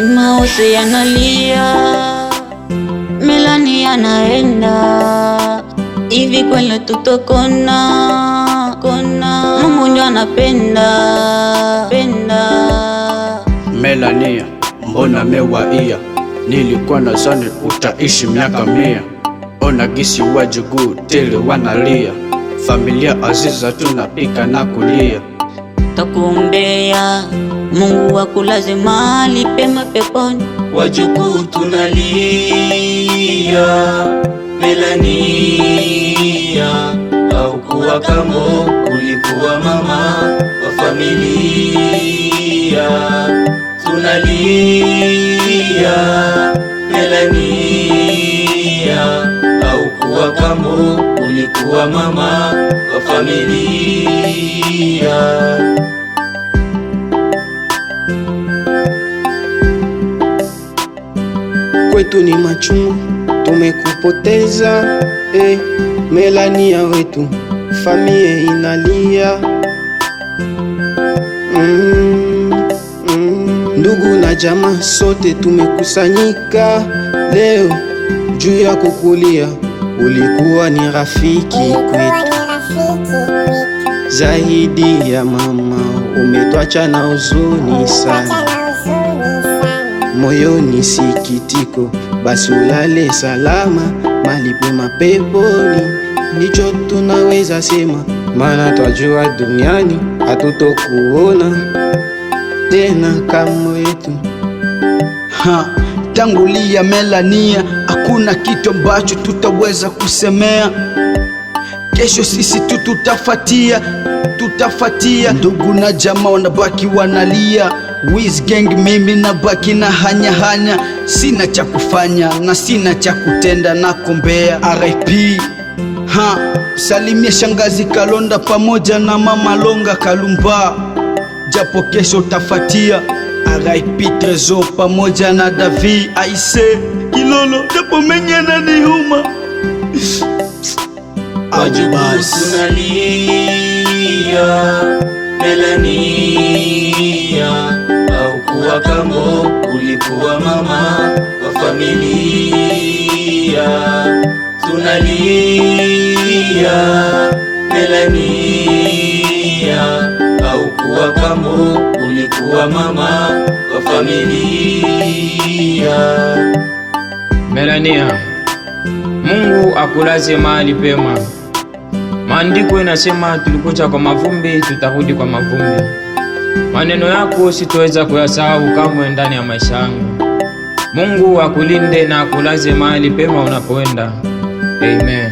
wakati maose yanalia, Melania anaenda hivi, kweli tutokona kona, Mungu ndio anapenda penda. Melania, mbona mewaia? Nilikuwa nadhani utaishi miaka 100. Ona gisi wajukuu tele wanalia, familia aziza tunapika na kulia. Takuombea Mungu akulaze mahali pema peponi. Wajukuu tunalia, Melania, haukuwa kambo, ulikuwa mama wa familia. Tunalia, Melania, haukuwa kambo, ulikuwa mama wa familia. Kwetu ni machungu, tumekupoteza Melania wetu, familia inalia. Ndugu na jamaa sote tumekusanyika leo juu ya kukulia. Ulikuwa ni rafiki kwetu, zaidi ya mama, umetwacha na huzuni sana. Moyoni sikitiko, basi ulale salama mahali pema peponi. Ndicho tunaweza sema, maana twajua duniani hatutokuona tena kama yetu. Tangulia Melania, hakuna kitu ambacho tutaweza kusemea. Kesho sisi tutafatia. Ndugu na jamaa wanabaki wanalia. Wiz gang mimi nabaki na hanya. Sina cha kufanya na sina cha kutenda, na kombea RIP. Salimia shangazi Kalonda pamoja na mama Longa Kalumba, japo kesho utafatia. RIP Trezo pamoja na Davi Aise Kilolo, japo menyana ni huma. Wajukuu tunalia, Melania, haukuwa kambo, ulikuwa mama wa familia. Tunalia, Melania, haukuwa kambo, ulikuwa mama wa familia. Melania, Mungu akulaze mahali pema. Maandiko inasema tulikuja kwa mavumbi, tutarudi kwa mavumbi. Maneno yako sitoweza kuyasahau kamwe ndani ya maisha yangu. Mungu akulinde na akulaze mahali pema unapoenda. Amen.